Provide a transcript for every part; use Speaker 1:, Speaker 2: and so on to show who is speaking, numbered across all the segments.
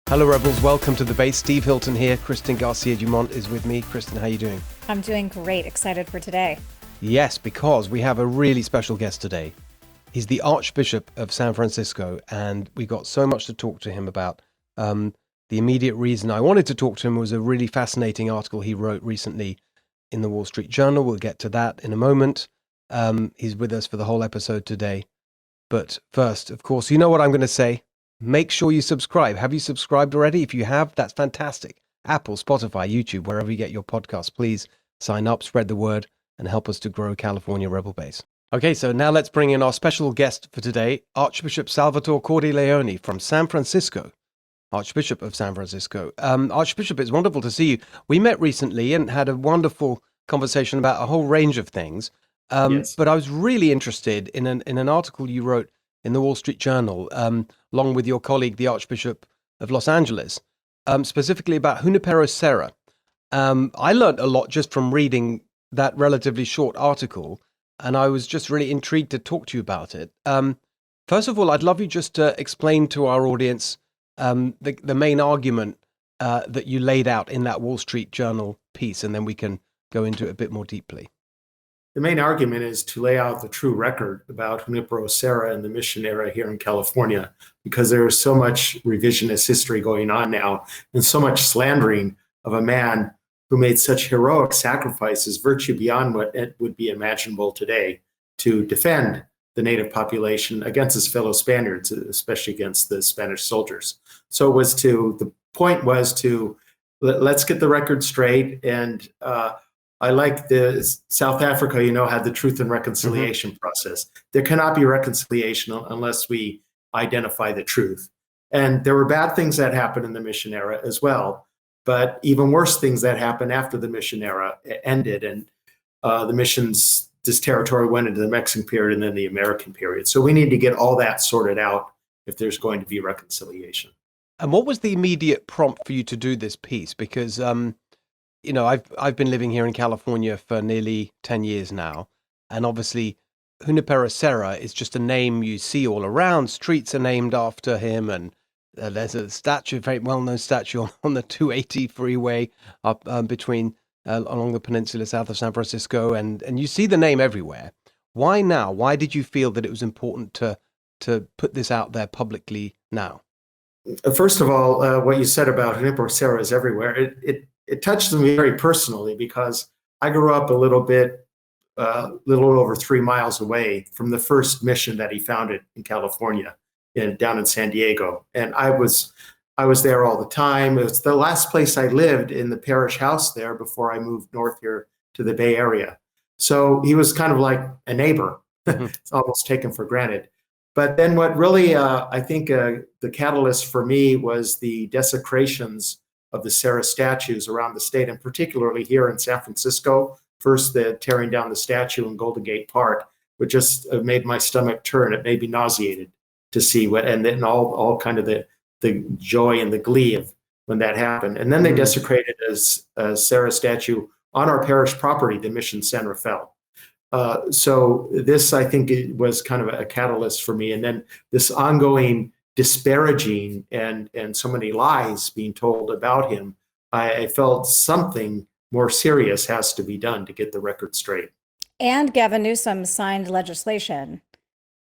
Speaker 1: Hello, Rebels. Welcome to the base. Steve Hilton here. Kristen Garcia-Dumont is with me. Kristen, how are you doing?
Speaker 2: I'm doing great. Excited for today.
Speaker 1: Yes, because we have a really special guest today. He's the Archbishop of San Francisco, and we got so much to talk to him about. The immediate reason I wanted to talk to him was a really fascinating article he wrote recently in the Wall Street Journal. We'll get to that in a moment. He's with us for the whole episode today. But first, of course, you know what I'm going to say. Make sure you subscribe. Have you subscribed already? If you have, that's fantastic. Apple, Spotify, YouTube, wherever you get your podcasts, please sign up, spread the word, and help us to grow California Rebel Base. Okay, so now let's bring in our special guest for today, Archbishop Salvatore Cordileone from San Francisco, Archbishop of San Francisco. Archbishop, it's wonderful to see you. We met recently and had a wonderful conversation about a whole range of things.
Speaker 3: Yes.
Speaker 1: But I was really interested in an article you wrote in the Wall Street Journal, along with your colleague, the Archbishop of Los Angeles, specifically about Junipero Serra. I learned a lot just from reading that relatively short article, and I was just really intrigued to talk to you about it. First of all, I'd love you just to explain to our audience the main argument that you laid out in that Wall Street Journal piece, and then we can go into it a bit more deeply.
Speaker 3: The main argument is to lay out the true record about Junipero Serra and the mission era here in California, because there is so much revisionist history going on now and so much slandering of a man who made such heroic sacrifices, virtue beyond what it would be imaginable today, to defend the native population against his fellow Spaniards, especially against the Spanish soldiers. So the point was to let's get the record straight. And I like the South Africa, had the truth and reconciliation process. There cannot be reconciliation unless we identify the truth. And there were bad things that happened in the mission era as well, but even worse things that happened after the mission era ended. And this territory went into the Mexican period and then the American period. So we need to get all that sorted out if there's going to be reconciliation.
Speaker 1: And what was the immediate prompt for you to do this piece? Because I've been living here in California for nearly 10 years now, and obviously Junipero Serra is just a name you see all around. Streets are named after him, and there's a statue, a very well-known statue on the 280 freeway up between along the peninsula south of San Francisco, and you see the name everywhere. Why now? Why did you feel that it was important to put this out there publicly now?
Speaker 3: First of all, what you said about Junipero Serra is everywhere. It touched me very personally because I grew up a little over 3 miles away from the first mission that he founded in California, down in San Diego. And I was there all the time. It was the last place I lived in the parish house there before I moved north here to the Bay Area. So he was kind of like a neighbor. It's almost taken for granted. But then what really, I think the catalyst for me was the desecrations of the Serra statues around the state, and particularly here in San Francisco. First, the tearing down the statue in Golden Gate Park, which just made my stomach turn. It made me nauseated to see what, and then all kind of the joy and the glee of when that happened. And then they desecrated a Serra statue on our parish property, the Mission San Rafael. So this, I think, it was kind of a catalyst for me. And then this ongoing disparaging and so many lies being told about him, I felt something more serious has to be done to get the record straight.
Speaker 2: And Gavin Newsom signed legislation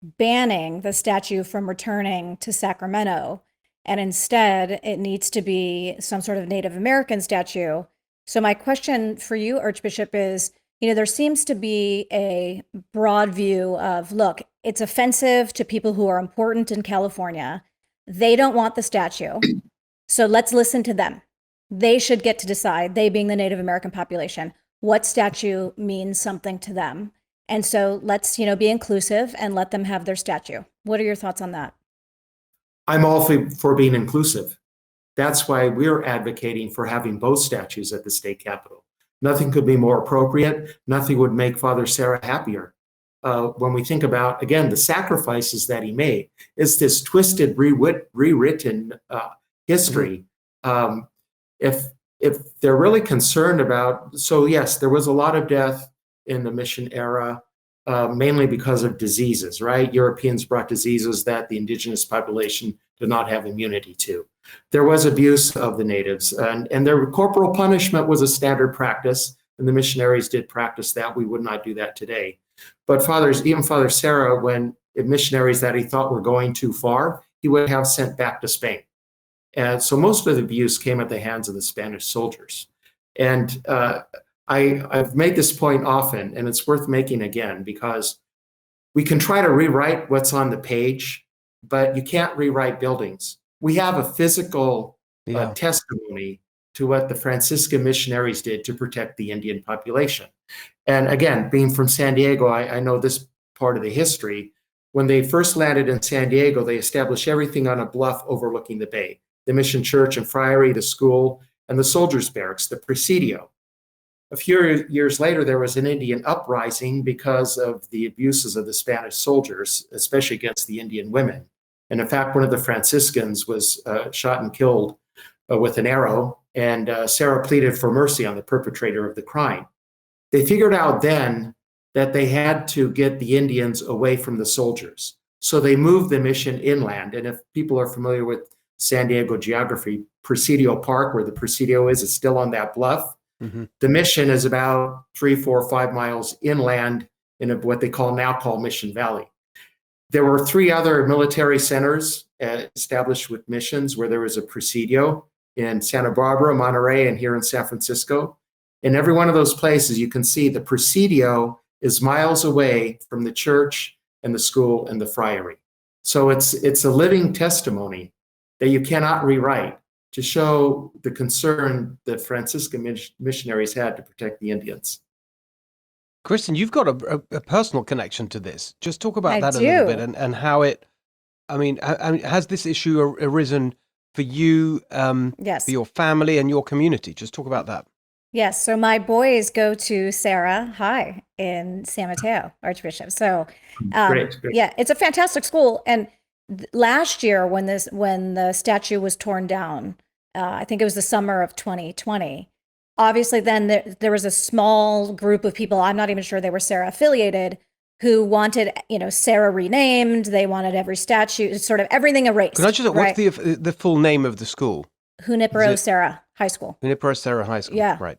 Speaker 2: banning the statue from returning to Sacramento. And instead, it needs to be some sort of Native American statue. So my question for you, Archbishop, is, there seems to be a broad view of, look, it's offensive to people who are important in California. They don't want the statue. So let's listen to them. They should get to decide, they being the Native American population, what statue means something to them. And so let's, be inclusive and let them have their statue. What are your thoughts on that?
Speaker 3: I'm all for being inclusive. That's why we're advocating for having both statues at the state capitol. Nothing could be more appropriate. Nothing would make Father Serra happier. When we think about, again, the sacrifices that he made, it's this twisted, rewritten history. If they're really concerned about, so yes, there was a lot of death in the mission era, mainly because of diseases, right? Europeans brought diseases that the indigenous population did not have immunity to. there was abuse of the natives, and their corporal punishment was a standard practice, and the missionaries did practice that. We would not do that today. But even Father Serra, when missionaries that he thought were going too far, he would have sent back to Spain. And so most of the abuse came at the hands of the Spanish soldiers. And I've made this point often, and it's worth making again, because we can try to rewrite what's on the page, but you can't rewrite buildings. We have a physical testimony to what the Franciscan missionaries did to protect the Indian population. And again, being from San Diego, I know this part of the history. When they first landed in San Diego, they established everything on a bluff overlooking the bay. The mission church and friary, the school, and the soldiers' barracks, the Presidio. A few years later, there was an Indian uprising because of the abuses of the Spanish soldiers, especially against the Indian women. And in fact, one of the Franciscans was shot and killed with an arrow, and Serra pleaded for mercy on the perpetrator of the crime. They figured out then that they had to get the Indians away from the soldiers. So they moved the mission inland. And if people are familiar with San Diego geography, Presidio Park, where the Presidio is still on that bluff. Mm-hmm. The mission is about 3, 4, 5 miles inland in what they now call Mission Valley. There were 3 other military centers established with missions, where there was a Presidio in Santa Barbara, Monterey, and here in San Francisco. In every one of those places, you can see the Presidio is miles away from the church and the school and the friary. So it's a living testimony that you cannot rewrite to show the concern that Franciscan missionaries had to protect the Indians.
Speaker 1: Kristen, you've got a personal connection to this. Just talk about that a little bit and how it, I mean, has this issue arisen for you,
Speaker 2: yes,
Speaker 1: for your family and your community? Just talk about that.
Speaker 2: Yes. So my boys go to Serra High in San Mateo, Archbishop. So great. Yeah, it's a fantastic school. And last year when the statue was torn down, I think it was the summer of 2020, obviously then there was a small group of people, I'm not even sure they were Serra affiliated, who wanted, Serra renamed. They wanted every statue, sort of everything erased.
Speaker 1: Can I just, what's the full name of the school?
Speaker 2: Junipero Serra High School.
Speaker 1: Junipero Serra High School.
Speaker 2: Yeah.
Speaker 1: Right.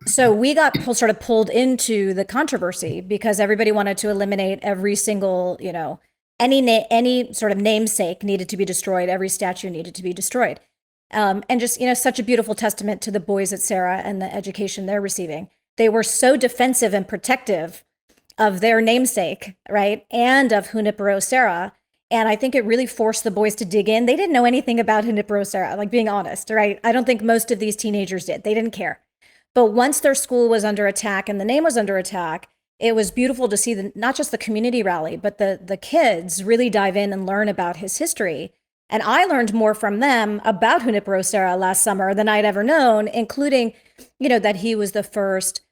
Speaker 2: So we got sort of pulled into the controversy because everybody wanted to eliminate every single, any sort of namesake needed to be destroyed. Every statue needed to be destroyed. And just, such a beautiful testament to the boys at Serra and the education they're receiving. They were so defensive and protective of their namesake, right? And of Junipero Serra. And I think it really forced the boys to dig in. They didn't know anything about Junipero Serra, like being honest, right? I don't think most of these teenagers did. They didn't care. But once their school was under attack and the name was under attack, it was beautiful to see not just the community rally, but the kids really dive in and learn about his history. And I learned more from them about Junipero Serra last summer than I'd ever known, including, that he was the first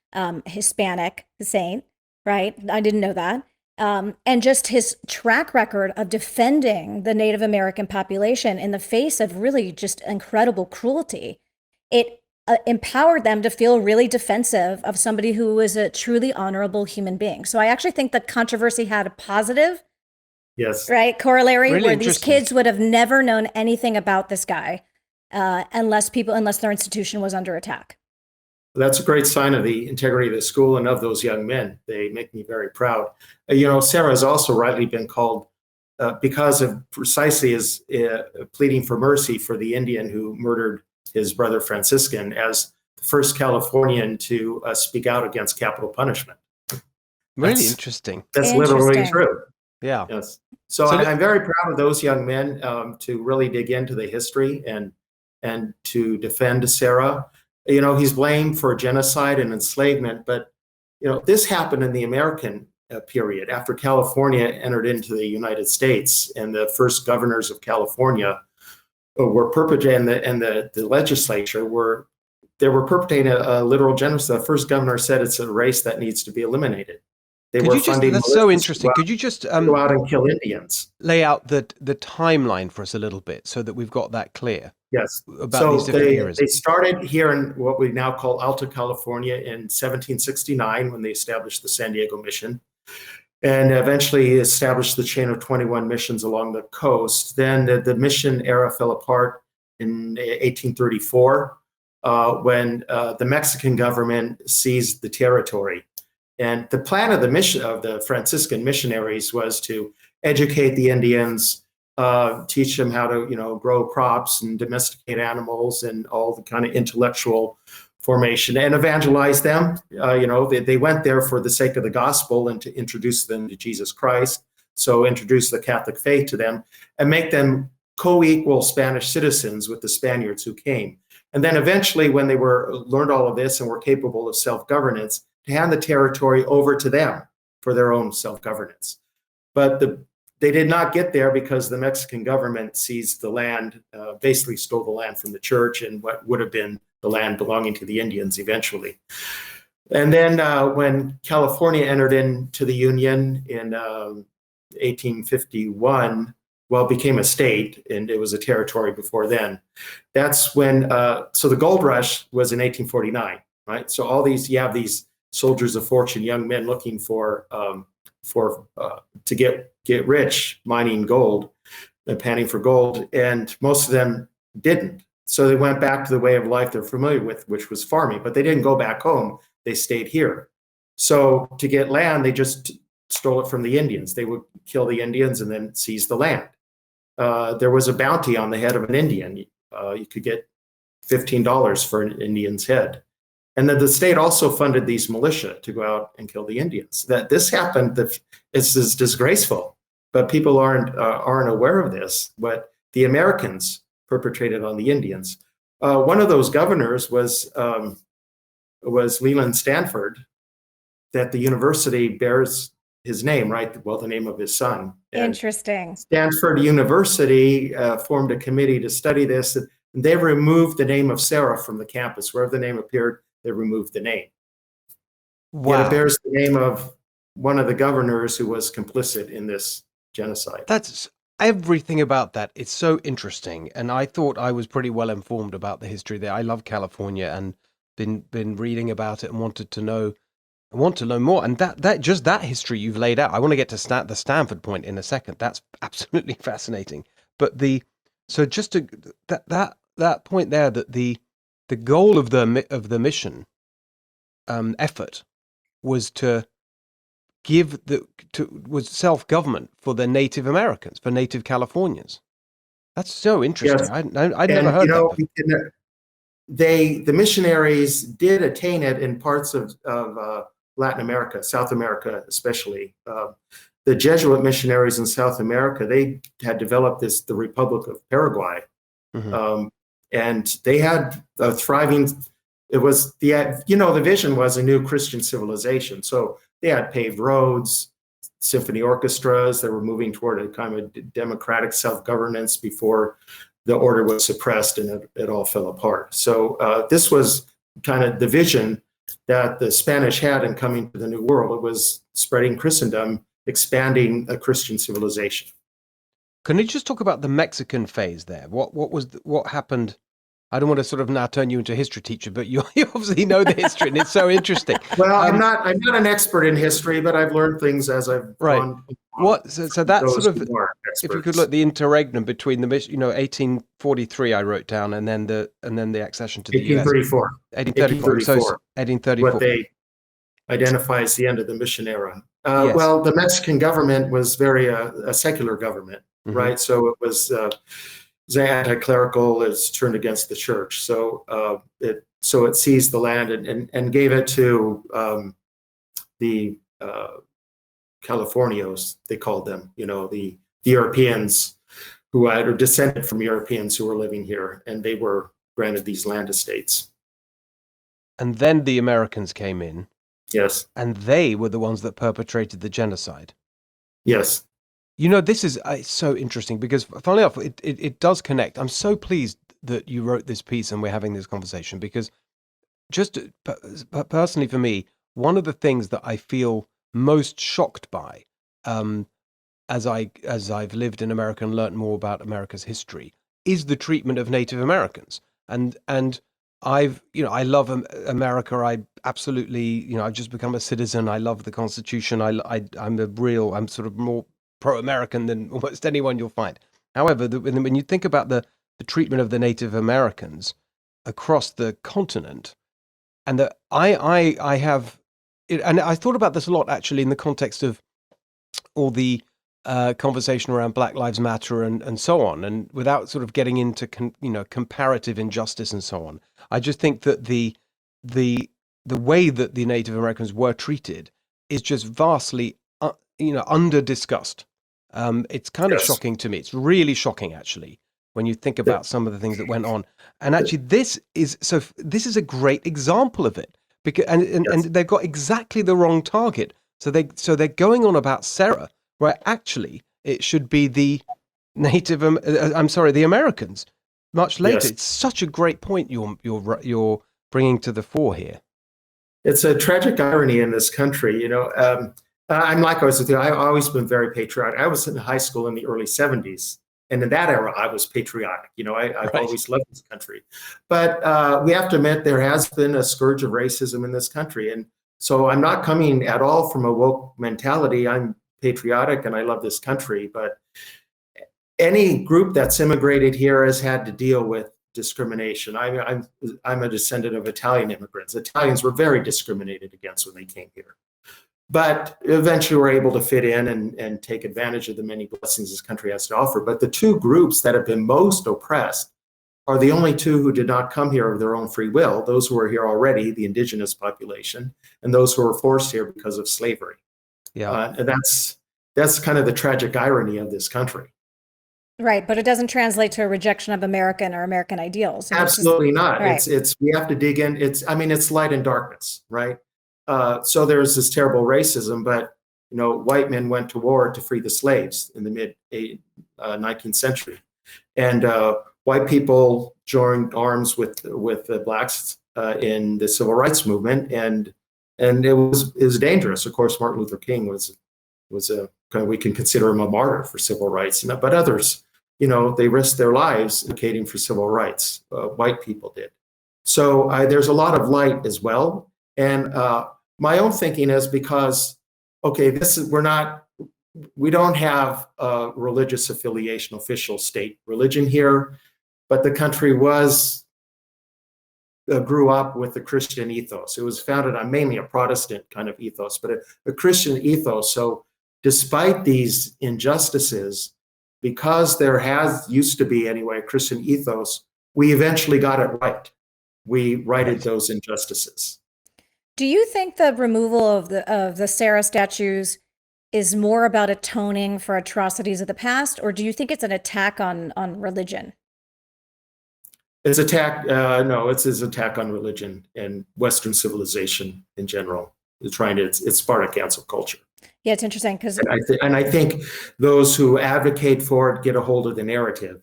Speaker 2: Hispanic saint, right? I didn't know that. And just his track record of defending the Native American population in the face of really just incredible cruelty. It empowered them to feel really defensive of somebody who was a truly honorable human being. So I actually think the controversy had a positive, right, corollary, really, where these kids would have never known anything about this guy unless their institution was under attack.
Speaker 3: That's a great sign of the integrity of the school and of those young men. They make me very proud. Serra has also rightly been called, because of precisely his pleading for mercy for the Indian who murdered his brother Franciscan, as the first Californian to speak out against capital punishment.
Speaker 1: Really interesting.
Speaker 3: That's literally true.
Speaker 1: Yeah.
Speaker 3: Yes. So I'm very proud of those young men to really dig into the history and to defend Serra. He's blamed for genocide and enslavement, but this happened in the American period after California entered into the United States, and the first governors of California were perpetrating, and the legislature were perpetrating a literal genocide. The first governor said it's a race that needs to be eliminated.
Speaker 1: That's so interesting. Could you just
Speaker 3: go out and kill Indians?
Speaker 1: Lay out the timeline for us a little bit so that we've got that clear.
Speaker 3: Yes.
Speaker 1: About these different eras.
Speaker 3: They started here in what we now call Alta California in 1769 when they established the San Diego mission, and eventually established the chain of 21 missions along the coast. Then the mission era fell apart in 1834 when the Mexican government seized the territory. And the plan of the mission of the Franciscan missionaries was to educate the Indians, teach them how to, grow crops and domesticate animals and all the kind of intellectual formation, and evangelize them. They went there for the sake of the gospel and to introduce them to Jesus Christ. So introduce the Catholic faith to them and make them co-equal Spanish citizens with the Spaniards who came. And then eventually, when they learned all of this and were capable of self-governance, to hand the territory over to them for their own self-governance. But they did not get there because the Mexican government seized the land, basically stole the land from the church and what would have been the land belonging to the Indians eventually. And then when California entered into the Union in 1851, well, it became a state, and it was a territory before then. That's when, so the gold rush was in 1849, right? So you have these soldiers of fortune, young men looking to get rich, mining gold and panning for gold, and most of them didn't. So they went back to the way of life they're familiar with, which was farming, but they didn't go back home. They stayed here. So to get land, they just stole it from the Indians. They would kill the Indians and then seize the land. There was a bounty on the head of an Indian. You could get $15 for an Indian's head. And then the state also funded these militia to go out and kill the Indians. That this happened, this is disgraceful, but people aren't aware of this, what the Americans perpetrated on the Indians. One of those governors was Leland Stanford, that the university bears his name, right? Well, the name of his son. And
Speaker 2: interesting.
Speaker 3: Stanford University formed a committee to study this. And they removed the name of Serra from the campus. Wherever the name appeared, they removed the name.
Speaker 1: Wow.
Speaker 3: Yet it bears the name of one of the governors who was complicit in this genocide.
Speaker 1: That's everything about that. It's so interesting. And I thought I was pretty well informed about the history there. I love California and been reading about it and want to know more. And that history you've laid out, I want to get to the Stanford point in a second. That's absolutely fascinating. But that point there, that the goal of the mission effort was to was self-government for the Native Americans, for Native Californians. That's so interesting.
Speaker 3: Yes.
Speaker 1: I'd never heard that before.
Speaker 3: The missionaries did attain it in parts of Latin America, South America especially. The Jesuit missionaries in South America, they had developed the Republic of Paraguay. Mm-hmm. And they had a thriving, it was the vision was a new Christian civilization. So they had paved roads, symphony orchestras. They were moving toward a kind of democratic self-governance before the order was suppressed and it all fell apart. So this was kind of the vision that the Spanish had in coming to the New World. It was spreading Christendom, expanding a Christian civilization.
Speaker 1: Can you just talk about the Mexican phase there? What happened? I don't want to sort of now turn you into a history teacher, but you obviously know the history, and it's so interesting.
Speaker 3: Well, I'm not an expert in history, but I've learned things as I've gone.
Speaker 1: So that's sort of, if you could look, the interregnum between the 1843 I wrote down, and then the accession to the US. 1834. So 1834.
Speaker 3: What they identify as the end of the mission era.
Speaker 1: Yes.
Speaker 3: Well, the Mexican government was very a secular government, mm-hmm. right? So it was anti-clerical, is turned against the church. So it seized the land and gave it to the Californios, they called them, the Europeans who are descended from Europeans who were living here, and they were granted these land estates.
Speaker 1: And then the Americans came in.
Speaker 3: Yes.
Speaker 1: And they were the ones that perpetrated the genocide.
Speaker 3: Yes.
Speaker 1: This is so interesting because, funnily enough, it does connect. I'm so pleased that you wrote this piece and we're having this conversation, because just personally for me, one of the things that I feel most shocked by, as I've lived in America and learned more about America's history, is the treatment of Native Americans. And I love America. I absolutely, I've just become a citizen. I love the Constitution. I'm sort of more pro-American than almost anyone you'll find. However, when you think about the the treatment of the Native Americans across the continent, and that I have, and I thought about this a lot actually in the context of all the conversation around Black Lives Matter and so on, and without sort of getting into comparative injustice and so on. I just think that the way that the Native Americans were treated is just vastly under discussed. It's kind of
Speaker 3: Yes.
Speaker 1: shocking to me. It's really shocking actually when you think about some of the things that went on. And actually, this is a great example of it, because and
Speaker 3: Yes.
Speaker 1: they've got exactly the wrong target. So they're going on about Serra, where actually it should be the the Americans much later.
Speaker 3: Yes.
Speaker 1: It's such a great point you're bringing to the fore here.
Speaker 3: It's a tragic irony in this country. I'm likewise with you. I've always been very patriotic. I was in high school in the early 70s. And in that era, I was patriotic. I've always loved this country. But we have to admit there has been a scourge of racism in this country. And so I'm not coming at all from a woke mentality. I'm patriotic and I love this country. But any group that's immigrated here has had to deal with discrimination. I'm a descendant of Italian immigrants. Italians were very discriminated against when they came here, but eventually were able to fit in and take advantage of the many blessings this country has to offer. But the two groups that have been most oppressed are the only two who did not come here of their own free will: those who were here already, the indigenous population, and those who were forced here because of slavery.
Speaker 1: Yeah,
Speaker 3: and that's kind of the tragic irony of this country.
Speaker 2: Right, but it doesn't translate to a rejection of American or American ideals.
Speaker 3: Absolutely not.
Speaker 2: Right.
Speaker 3: It's we have to dig in. It's light and darkness, right? So there's this terrible racism, but white men went to war to free the slaves in the mid 19th century, and white people joined arms with the blacks in the civil rights movement, and it was dangerous. Of course, Martin Luther King was a we can consider him a martyr for civil rights, but others, they risked their lives advocating for civil rights. White people did. So there's a lot of light as well. And my own thinking is because, okay, we don't have a religious affiliation, official state religion here, but the country grew up with the Christian ethos. It was founded on mainly a Protestant kind of ethos, but a Christian ethos. So despite these injustices, because there used to be anyway a Christian ethos, we eventually got it right. We righted those injustices.
Speaker 2: Do you think the removal of the Serra statues is more about atoning for atrocities of the past, or do you think it's an attack on religion?
Speaker 3: It's his attack on religion and Western civilization in general. It's part of cancel culture.
Speaker 2: Yeah, it's interesting because
Speaker 3: I think those who advocate for it get a hold of the narrative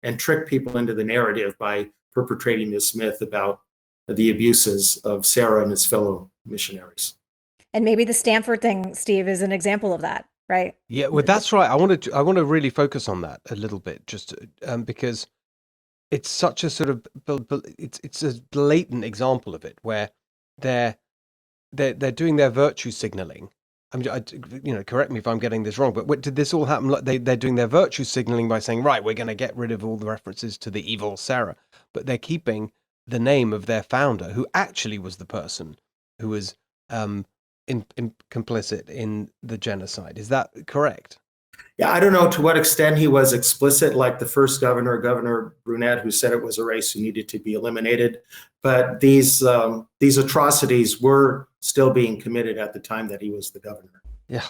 Speaker 3: and trick people into the narrative by perpetrating this myth about the abuses of Serra and his fellow missionaries.
Speaker 2: And maybe the Stanford thing, Steve, is an example of that, right?
Speaker 1: Yeah, well, that's right. I want to really focus on that a little bit, just because it's such a sort of it's a blatant example of it, where they're doing their virtue signaling. Correct me if I'm getting this wrong, but did this all happen? Like they're doing their virtue signaling by saying, right, we're going to get rid of all the references to the evil Serra, but they're keeping the name of their founder, who actually was the person who was complicit in the genocide. Is that correct?
Speaker 3: Yeah, I don't know to what extent he was explicit, like the first governor, Governor Brunette, who said it was a race who needed to be eliminated. But these atrocities were still being committed at the time that he was the governor.
Speaker 1: Yeah.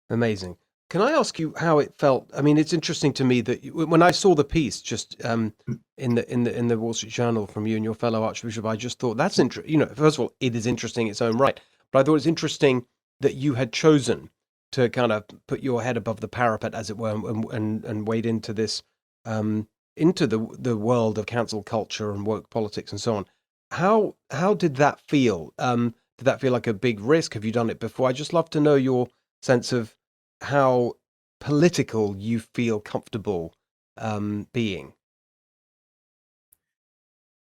Speaker 1: Amazing. Can I ask you how it felt? I mean, it's interesting to me that when I saw the piece just in the Wall Street Journal from you and your fellow Archbishop, I just thought that's interesting. First of all, it is interesting in its own right, but I thought it was interesting that you had chosen to kind of put your head above the parapet, as it were, and wade into this, into the world of cancel culture and woke politics and so on. How did that feel? Did that feel like a big risk? Have you done it before? I just love to know your sense of how political you feel comfortable being.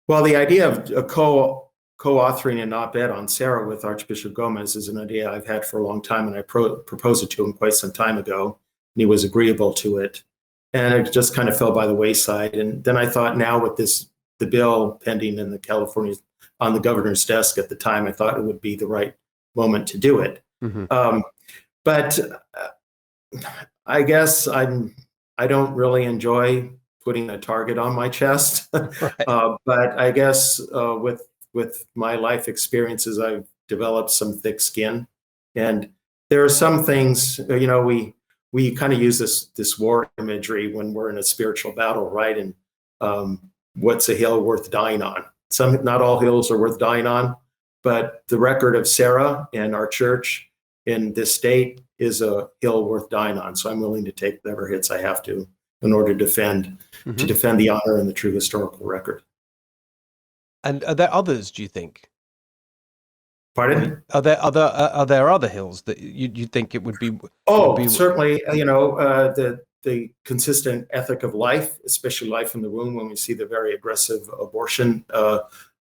Speaker 3: Well, the idea of a co-authoring an op-ed on Serra with Archbishop Gomez is an idea I've had for a long time, and I proposed it to him quite some time ago, and he was agreeable to it. and it just kind of fell by the wayside. And then I thought, now with the bill pending in the California on the governor's desk at the time, I thought it would be the right moment to do it. But I guess I don't really enjoy putting a target on my chest.
Speaker 1: Right.
Speaker 3: But I guess with my life experiences, I've developed some thick skin, and there are some things, we kind of use this war imagery when we're in a spiritual battle, right? And what's a hill worth dying on? Not all hills are worth dying on, but the record of Sarah and our church in this state is a hill worth dying on. So I'm willing to take whatever hits I have to in order to defend the honor and the true historical record.
Speaker 1: And are there others, do you think?
Speaker 3: Pardon?
Speaker 1: Are there other hills that you think it would be?
Speaker 3: Certainly. The consistent ethic of life, especially life in the womb, when we see the very aggressive abortion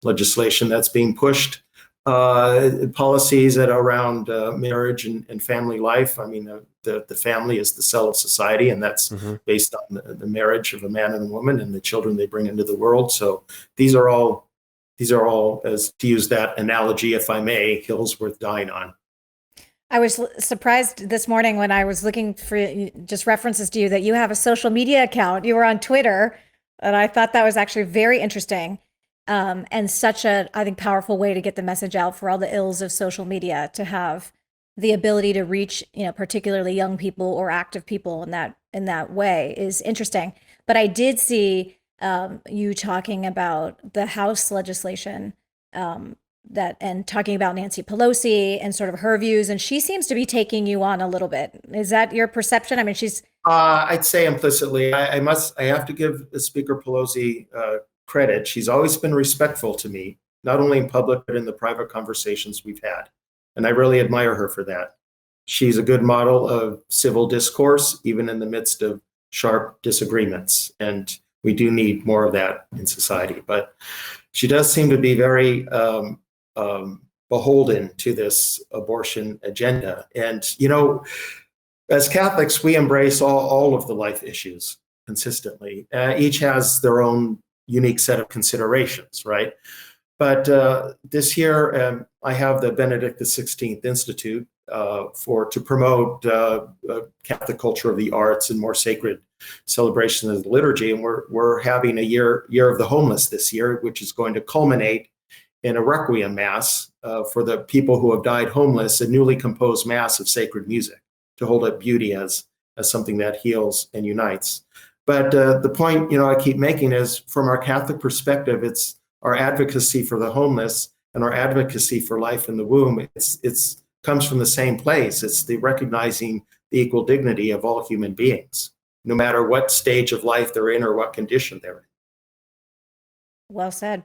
Speaker 3: legislation that's being pushed, policies that are around marriage and family life. I mean, the family is the cell of society, and that's based on the marriage of a man and a woman and the children they bring into the world. So these are all, as to use that analogy, if I may, hills worth dying on.
Speaker 2: I was surprised this morning when I was looking for just references to you that you have a social media account. You were on Twitter, and I thought that was actually very interesting, and such a, I think, powerful way to get the message out for all the ills of social media, to have the ability to reach, particularly young people or active people in that way is interesting. But I did see you talking about the House legislation, and talking about Nancy Pelosi and sort of her views, and she seems to be taking you on a little bit. Is that your perception? I mean, she's.
Speaker 3: I'd say implicitly. I have to give Speaker Pelosi credit. She's always been respectful to me, not only in public but in the private conversations we've had, and I really admire her for that. She's a good model of civil discourse, even in the midst of sharp disagreements, and we do need more of that in society. But she does seem to be very beholden to this abortion agenda. And, as Catholics, we embrace all of the life issues consistently. Each has their own unique set of considerations, right? But this year, I have the Benedict XVI Institute to promote Catholic culture of the arts and more sacred celebration of the liturgy. And we're having a year of the homeless this year, which is going to culminate in a requiem mass for the people who have died homeless, a newly composed mass of sacred music to hold up beauty as something that heals and unites. But the point, I keep making is, from our Catholic perspective, it's our advocacy for the homeless and our advocacy for life in the womb. It's comes from the same place. It's the recognizing the equal dignity of all human beings, no matter what stage of life they're in or what condition they're in.
Speaker 2: Well said.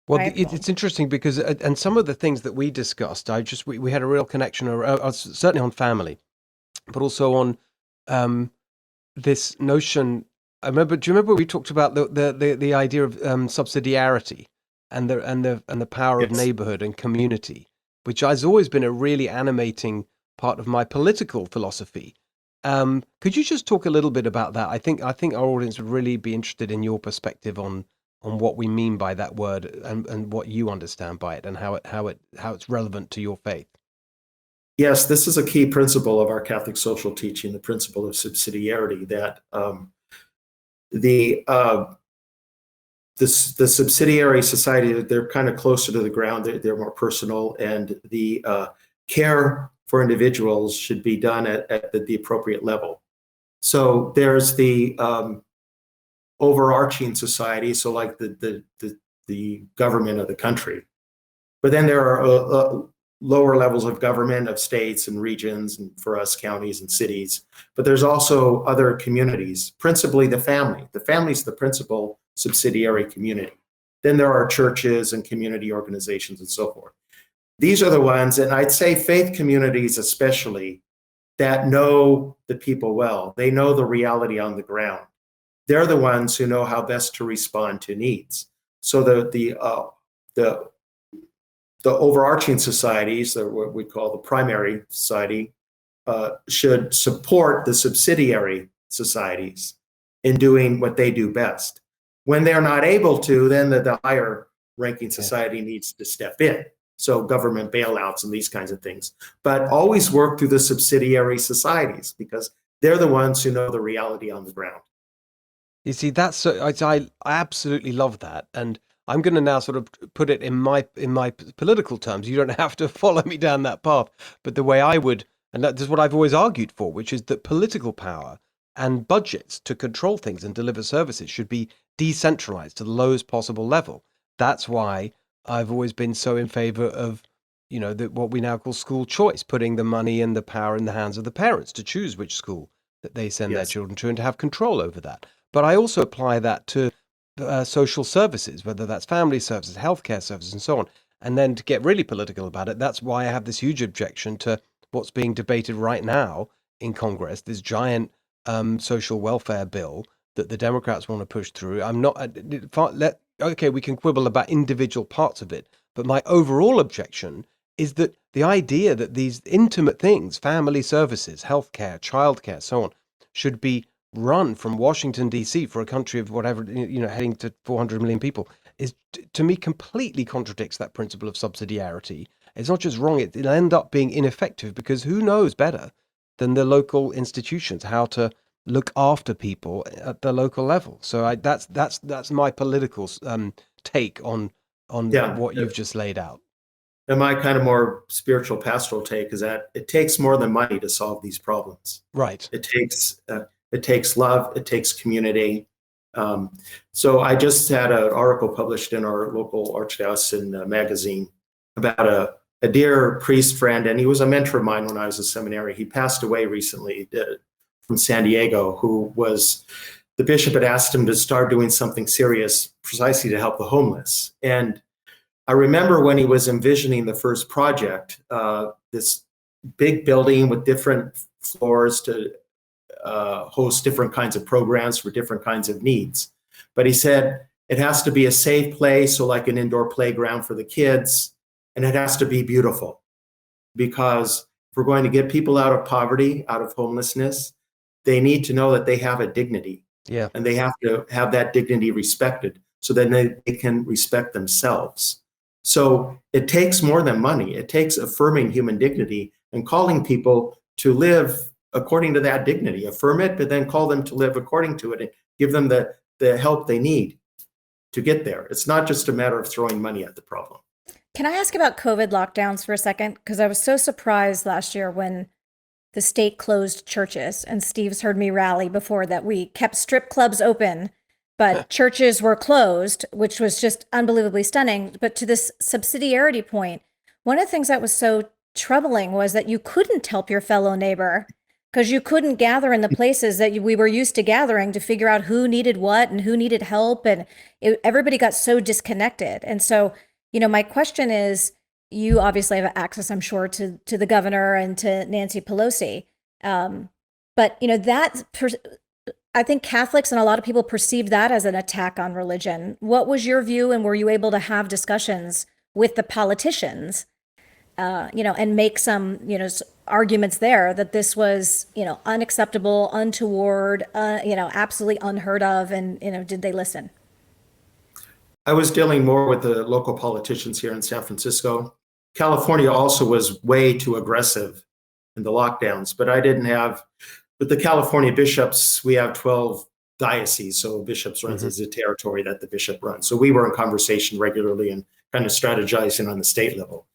Speaker 1: Well,
Speaker 2: Right.
Speaker 1: it's interesting because, and some of the things that we discussed, we had a real connection, certainly on family, but also on this notion. Do you remember we talked about the idea of subsidiarity and the power of
Speaker 3: Yes.
Speaker 1: neighborhood and community, which has always been a really animating part of my political philosophy. Could you just talk a little bit about that? I think our audience would really be interested in your perspective on what we mean by that word and what you understand by it, and how it's relevant to your faith.
Speaker 3: Yes, this is a key principle of our Catholic social teaching, the principle of subsidiarity, that the subsidiary society, they're kind of closer to the ground, they're more personal, and the care for individuals should be done at the appropriate level. So there's the overarching society, so like the government of the country. But then there are lower levels of government, of states and regions, and for us, counties and cities. But there's also other communities, principally the family. The family is the principal subsidiary community. Then there are churches and community organizations and so forth. These are the ones, and I'd say faith communities especially, that know the people well. They know the reality on the ground. They're the ones who know how best to respond to needs. So the overarching societies, what we call the primary society, should support the subsidiary societies in doing what they do best. When they're not able to, then the higher ranking society needs to step in. So government bailouts and these kinds of things. But always work through the subsidiary societies, because they're the ones who know the reality on the ground.
Speaker 1: You see, that's so, I absolutely love that, and I'm going to now sort of put it in my political terms. You don't have to follow me down that path, but the way I would, and that is what I've always argued for, which is that political power and budgets to control things and deliver services should be decentralized to the lowest possible level. That's why I've always been so in favor of, what we now call school choice, putting the money and the power in the hands of the parents to choose which school that they send their children to and to have control over that. But I also apply that to social services, whether that's family services, healthcare services, and so on. And then to get really political about it, that's why I have this huge objection to what's being debated right now in Congress, this giant social welfare bill that the Democrats want to push through. I'm not, okay, we can quibble about individual parts of it, but my overall objection is that the idea that these intimate things, family services, healthcare, childcare, so on, should be run from Washington, D.C. for a country of whatever, heading to 400 million people is, to me, completely contradicts that principle of subsidiarity. It's not just wrong, it'll end up being ineffective, because who knows better than the local institutions how to look after people at the local level? So that's my political take on what you've just laid out.
Speaker 3: And my kind of more spiritual pastoral take is that it takes more than money to solve these problems.
Speaker 1: Right.
Speaker 3: It takes love. It takes community. So I just had an article published in our local archdiocesan magazine about a dear priest friend, and he was a mentor of mine when I was in seminary. He passed away recently from San Diego, who was, the bishop had asked him to start doing something serious precisely to help the homeless. And I remember when he was envisioning the first project, this big building with different floors to host different kinds of programs for different kinds of needs. But he said it has to be a safe place, so like an indoor playground for the kids, and it has to be beautiful, because if we're going to get people out of poverty, out of homelessness, they need to know that they have a dignity.
Speaker 1: Yeah.
Speaker 3: And they have to have that dignity respected, so then they can respect themselves. So it takes more than money. It takes affirming human dignity and calling people to live according to that dignity. Affirm it, but then call them to live according to it and give them the help they need to get there. It's not just a matter of throwing money at the problem.
Speaker 2: Can I ask about COVID lockdowns for a second? Because I was so surprised last year when the state closed churches, and Steve's heard me rally before that we kept strip clubs open, but churches were closed, which was just unbelievably stunning. But to this subsidiarity point, one of the things that was so troubling was that you couldn't help your fellow neighbor, because you couldn't gather in the places that we were used to gathering to figure out who needed what and who needed help. And everybody got so disconnected. And so, my question is, you obviously have access, I'm sure, to the governor and to Nancy Pelosi. But, I think Catholics and a lot of people perceived that as an attack on religion. What was your view, and were you able to have discussions with the politicians, and make some, arguments there that this was, unacceptable, untoward, absolutely unheard of, and, did they listen?
Speaker 3: I was dealing more with the local politicians here in San Francisco. California also was way too aggressive in the lockdowns, but I didn't have, with the California bishops, we have 12 dioceses, so bishops runs as a territory that the bishop runs. So we were in conversation regularly and kind of strategizing on the state level.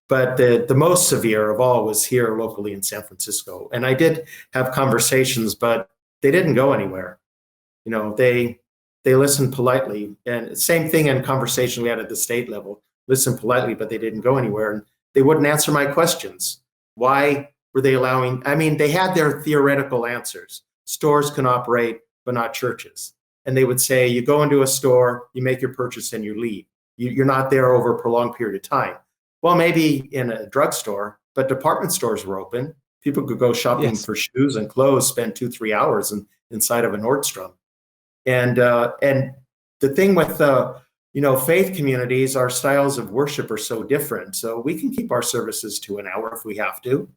Speaker 3: But the most severe of all was here locally in San Francisco. And I did have conversations, but they didn't go anywhere. They listened politely. And same thing in conversation we had at the state level, listened politely, but they didn't go anywhere. And they wouldn't answer my questions. Why were they allowing? I mean, they had their theoretical answers. Stores can operate, but not churches. And they would say, you go into a store, you make your purchase, and you leave. You're not there over a prolonged period of time. Well, maybe in a drugstore, but department stores were open. People could go shopping for shoes and clothes, spend 2-3 hours inside of a Nordstrom. And the thing with faith communities, our styles of worship are so different. So we can keep our services to an hour if we have to,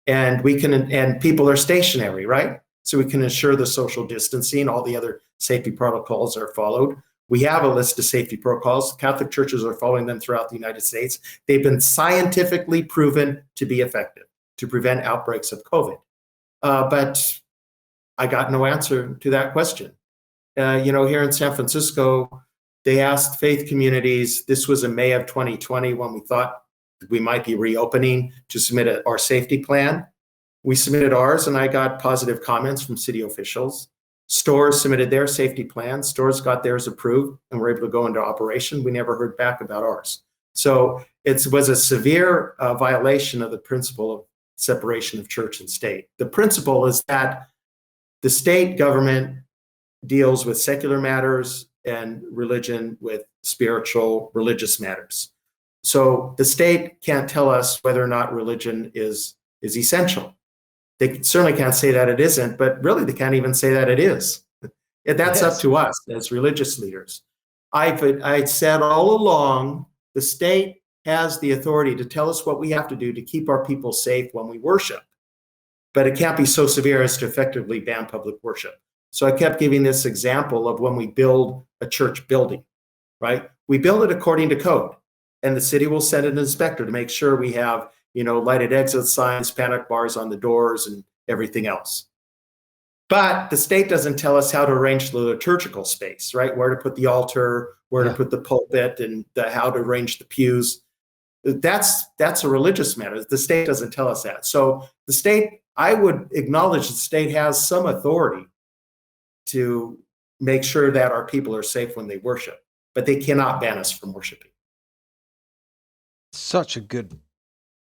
Speaker 3: and we can. And people are stationary, right? so we can ensure the social distancing, all the other safety protocols are followed. We have a list of safety protocols. Catholic churches are following them throughout the United States. They've been scientifically proven to be effective to prevent outbreaks of COVID. But I got no answer to that question. Here in San Francisco, they asked faith communities, this was in May of 2020 when we thought we might be reopening, to submit our safety plan. We submitted ours, and I got positive comments from city officials. Stores submitted their safety plans. Stores got theirs approved and were able to go into operation. We never heard back about ours. So it was a severe violation of the principle of separation of church and state. The principle is that the state government deals with secular matters and religion with spiritual, religious matters. So the state can't tell us whether or not religion is essential. They certainly can't say that it isn't, but really they can't even say that it is. That's up to us as religious leaders. I said all along, the state has the authority to tell us what we have to do to keep our people safe when we worship, but it can't be so severe as to effectively ban public worship. So I kept giving this example of when we build a church building, right? We build it according to code, and the city will send an inspector to make sure we have lighted exit signs, panic bars on the doors, and everything else. But the state doesn't tell us how to arrange the liturgical space, right? Where to put the altar, where to put the pulpit, and how to arrange the pews. That's a religious matter. The state doesn't tell us that. So the state, I would acknowledge the state has some authority to make sure that our people are safe when they worship, but they cannot ban us from worshiping.
Speaker 1: Such a good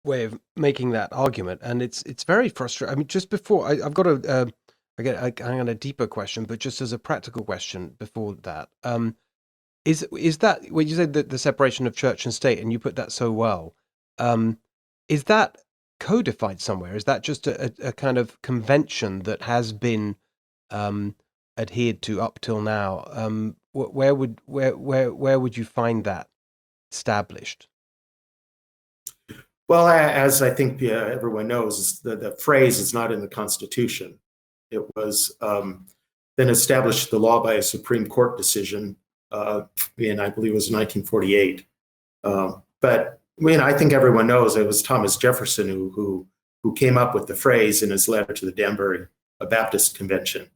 Speaker 1: way of making that argument, and it's very frustrating. I mean, just before I've got a deeper question, but just as a practical question before that, is that when you said that the separation of church and state, and you put that so well, is that codified somewhere? Is that just a kind of convention that has been adhered to up till now? Where would you find that established?
Speaker 3: Well, as I think everyone knows, the phrase is not in the Constitution. It was then established the law by a Supreme Court decision in, I believe it was 1948. But I think everyone knows it was Thomas Jefferson who came up with the phrase in his letter to the Danbury Baptist Convention,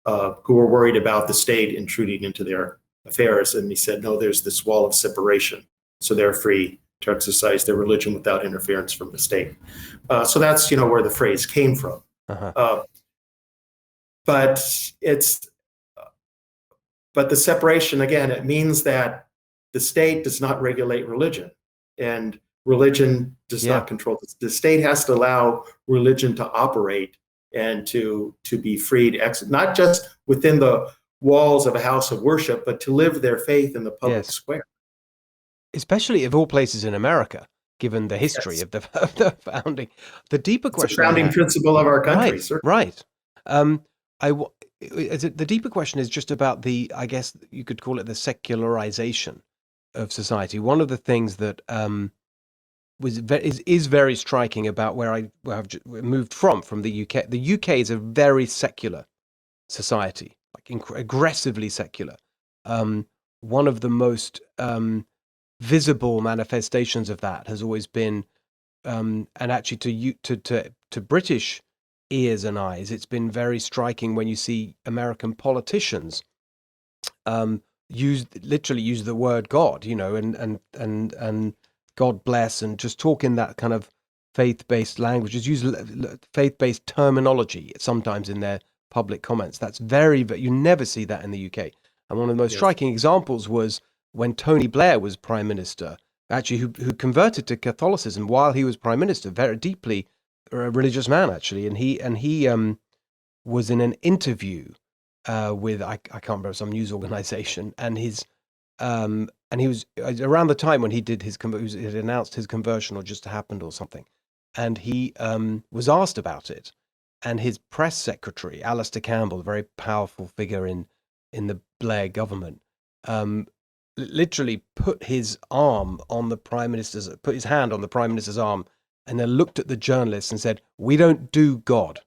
Speaker 3: who were worried about the state intruding into their affairs. And he said, no, there's this wall of separation, so they're free to exercise their religion without interference from the state. So that's where the phrase came from. But the separation, again, it means that the state does not regulate religion, and religion does not control this. The state has to allow religion to operate and to be free to exit, not just within the walls of a house of worship, but to live their faith in the public square.
Speaker 1: Especially of all places in America, given the history of the founding. The deeper question,
Speaker 3: it's a founding principle of our country,
Speaker 1: right? The deeper question is just about I guess you could call it the secularization of society. One of the things that is very striking about where I've moved from the UK. The UK is a very secular society, like aggressively secular. One of the most visible manifestations of that has always been, and actually to British ears and eyes, it's been very striking when you see American politicians literally use the word God, and God bless, and just talk in that kind of faith-based language, just use faith-based terminology sometimes in their public comments. That's you never see that in the UK. And one of the most striking examples was when Tony Blair was prime minister, actually, who converted to Catholicism while he was prime minister, very deeply a religious man, actually. And he was in an interview with, I can't remember, some news organization, and he was around the time when he did he had announced his conversion or just happened or something. And he was asked about it. And his press secretary, Alistair Campbell, a very powerful figure in the Blair government, literally put his hand on the prime minister's arm, and then looked at the journalists and said, "We don't do God."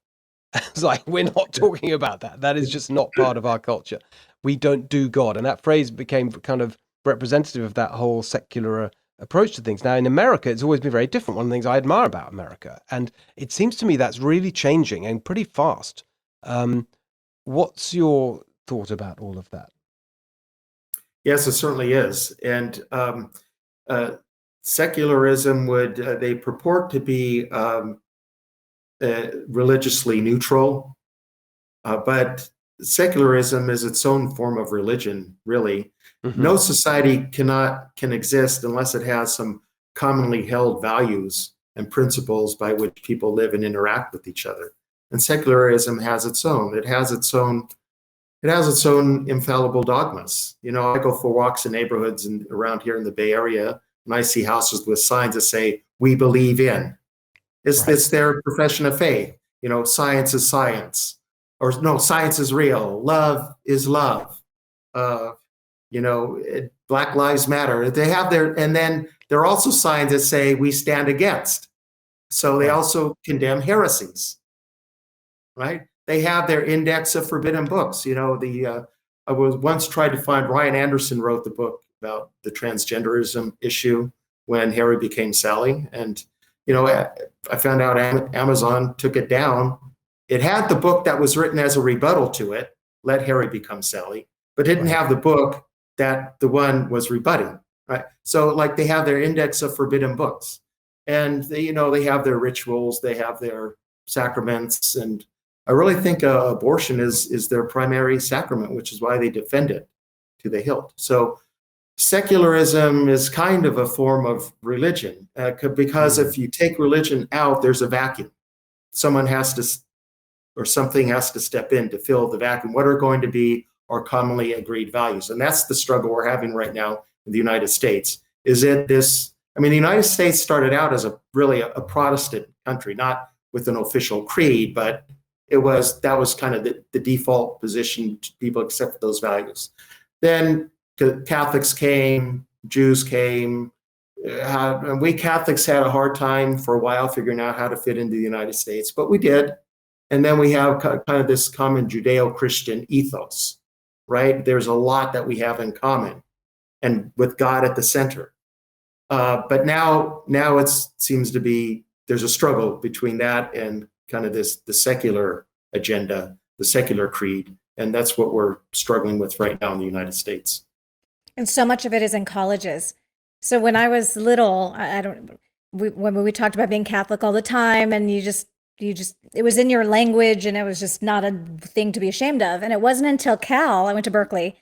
Speaker 1: It's like, we're not talking about that. That is just not part of our culture. We don't do God. And that phrase became kind of representative of that whole secular approach to things. Now, in America, it's always been very different. One of the things I admire about America, and it seems to me that's really changing and pretty fast. What's your thought about all of that?
Speaker 3: Yes, it certainly is. And secularism would, they purport to be religiously neutral, but secularism is its own form of religion, really.
Speaker 1: Mm-hmm.
Speaker 3: No society can exist unless it has some commonly held values and principles by which people live and interact with each other. And secularism has its own. It has its own infallible dogmas. You know, I go for walks in neighborhoods and around here in the Bay Area, and I see houses with signs that say, "We believe in." It's their profession of faith. You know, science is science, or no, science is real. Love is love. You know, Black Lives Matter. They have and then there are also signs that say we stand against. So they also condemn heresies, right? They have their index of forbidden books. You know, I was once tried to find, Ryan Anderson wrote the book about the transgenderism issue when Harry became Sally. And, you know, I found out Amazon took it down. It had the book that was written as a rebuttal to it, Let Harry Become Sally, but didn't have the book that the one was rebutting, right? So like they have their index of forbidden books, and they, you know, they have their rituals, they have their sacraments, and I really think abortion is their primary sacrament, which is why they defend it to the hilt. So secularism is kind of a form of religion, because if you take religion out, there's a vacuum. Someone has to, or something has to step in to fill the vacuum. What are going to be our commonly agreed values? And that's the struggle we're having right now in the United States. Is it this? I mean, the United States started out as really a Protestant country, not with an official creed, but that was kind of the default position. People accept those values. Then Catholics came, Jews came. And we Catholics had a hard time for a while figuring out how to fit into the United States, but we did. And then we have kind of this common Judeo-Christian ethos, right? There's a lot that we have in common, and with God at the center. But now it seems to be there's a struggle between that and kind of the secular agenda, the secular creed, and that's what we're struggling with right now in the United States.
Speaker 2: And so much of it is in colleges. So when I was little, when we talked about being Catholic all the time, and you just it was in your language, and it was just not a thing to be ashamed of. And it wasn't until I went to Berkeley,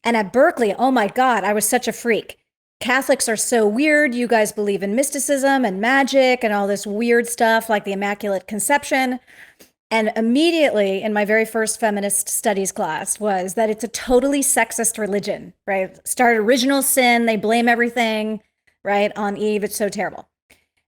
Speaker 2: and at Berkeley, oh my God, I was such a freak. Catholics are so weird. You guys believe in mysticism and magic and all this weird stuff like the Immaculate Conception. And immediately in my very first feminist studies class was that it's a totally sexist religion, right? Start original sin. They blame everything, right, on Eve. It's so terrible.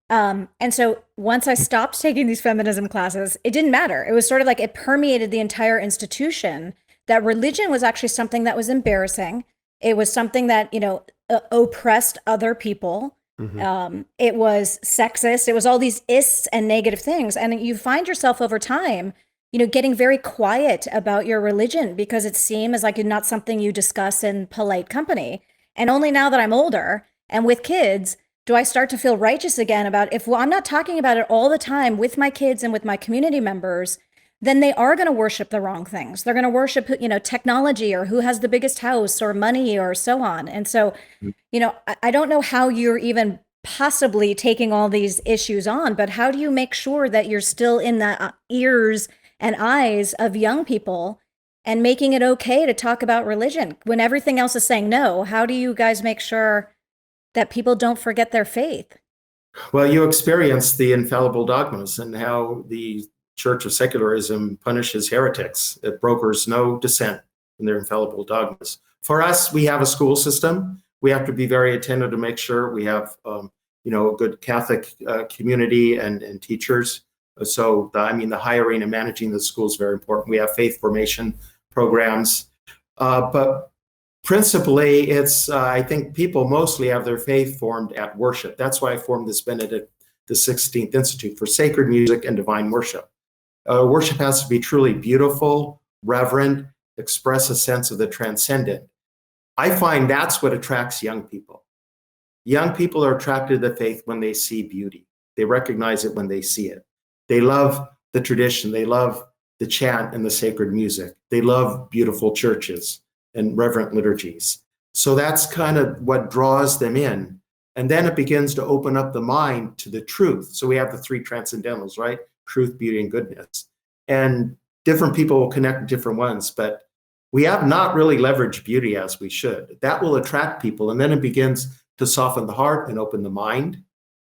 Speaker 2: And so once I stopped taking these feminism classes, it didn't matter. It was sort of like it permeated the entire institution that religion was actually something that was embarrassing. It was something that, you know, oppressed other people. It was sexist. It was all these ists and negative things. And you find yourself over time, you know, getting very quiet about your religion because it seems like not something you discuss in polite company. And only now that I'm older and with kids, do I start to feel righteous again about I'm not talking about it all the time with my kids and with my community members, then they are going to worship the wrong things. They're going to worship, you know, technology or who has the biggest house or money or so on. And so, you know, I don't know how you're even possibly taking all these issues on, but how do you make sure that you're still in the ears and eyes of young people and making it okay to talk about religion when everything else is saying no? How do you guys make sure that people don't forget their faith?
Speaker 3: Well, you experienced the infallible dogmas and how the Church of Secularism punishes heretics. It brokers no dissent in their infallible dogmas. For us, we have a school system. We have to be very attentive to make sure we have, you know, a good Catholic community and teachers. So, the hiring and managing the school is very important. We have faith formation programs, but principally, it's I think people mostly have their faith formed at worship. That's why I formed this Benedict XVI Institute for Sacred Music and Divine Worship. Worship has to be truly beautiful, reverent, express a sense of the transcendent. I find that's what attracts young people. Young people are attracted to the faith when they see beauty. They recognize it when they see it. They love the tradition. They love the chant and the sacred music. They love beautiful churches and reverent liturgies. So that's kind of what draws them in. And then it begins to open up the mind to the truth. So we have the three transcendentals, right? Truth, beauty, and goodness. And different people will connect with different ones, but we have not really leveraged beauty as we should. That will attract people. And then it begins to soften the heart and open the mind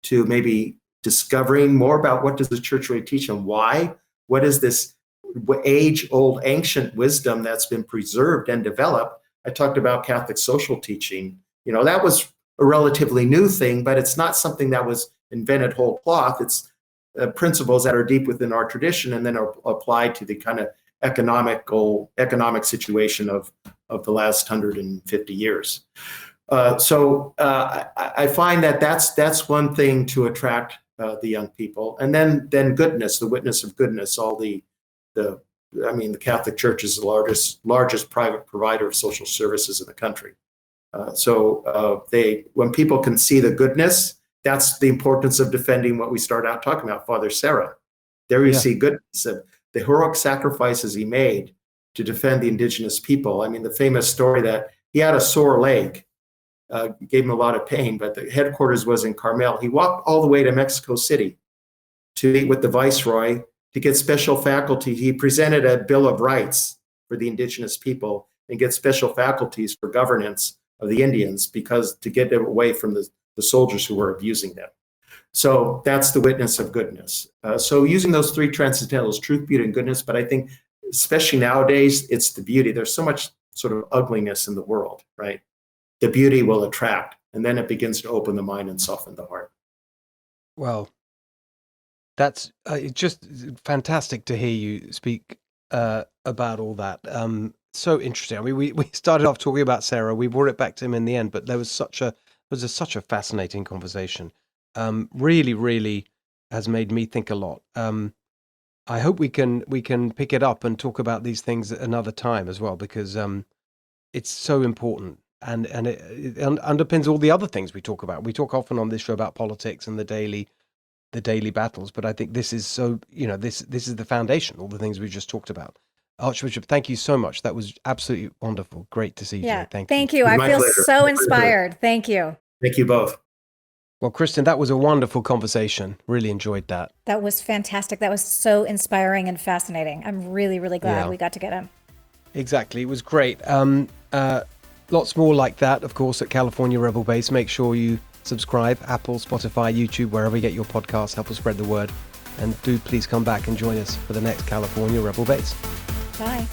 Speaker 3: to maybe discovering more about what does the church really teach and why. What is this age-old ancient wisdom that's been preserved and developed? I talked about Catholic social teaching. That was a relatively new thing, but it's not something that was invented whole cloth. It's principles that are deep within our tradition and then are applied to the kind of economic situation of the last 150 years. So I find that that's one thing to attract the young people, and then goodness, the witness of goodness. All the Catholic Church is the largest private provider of social services in the country. So when people can see the goodness, that's the importance of defending what we started out talking about, Father Serra. There you see goodness of the heroic sacrifices he made to defend the indigenous people. I mean, the famous story that he had a sore leg, gave him a lot of pain, but the headquarters was in Carmel. He walked all the way to Mexico City to meet with the viceroy to get special faculty. He presented a Bill of Rights for the indigenous people and get special faculties for governance of the Indians, because to get them away from the soldiers who were abusing them. So that's the witness of goodness. So using those three transcendentals, truth, beauty, and goodness, but I think especially nowadays, it's the beauty. There's so much sort of ugliness in the world, right? The beauty will attract, and then it begins to open the mind and soften the heart.
Speaker 1: Well, that's just fantastic to hear you speak about all that. So interesting. I mean, we started off talking about Sarah. We brought it back to him in the end, but there was such a fascinating conversation. Really, really has made me think a lot. I hope we can pick it up and talk about these things at another time as well, because it's so important, and it underpins all the other things we talk about. We talk often on this show about politics and the daily battles, but I think this is so, this is the foundation, all the things we just talked about. Archbishop, thank you so much. That was absolutely wonderful. Great to see you.
Speaker 2: Yeah,
Speaker 1: Thank you.
Speaker 2: I feel so inspired. Thank you.
Speaker 3: Thank you both.
Speaker 1: Well, Kristen, that was a wonderful conversation. Really enjoyed that.
Speaker 2: That was fantastic. That was so inspiring and fascinating. I'm really, really glad we got to get him.
Speaker 1: Exactly. It was great. Lots more like that, of course, at California Rebel Base. Make sure you subscribe, Apple, Spotify, YouTube, wherever you get your podcasts. Help us spread the word. And do please come back and join us for the next California Rebel Base.
Speaker 2: Bye.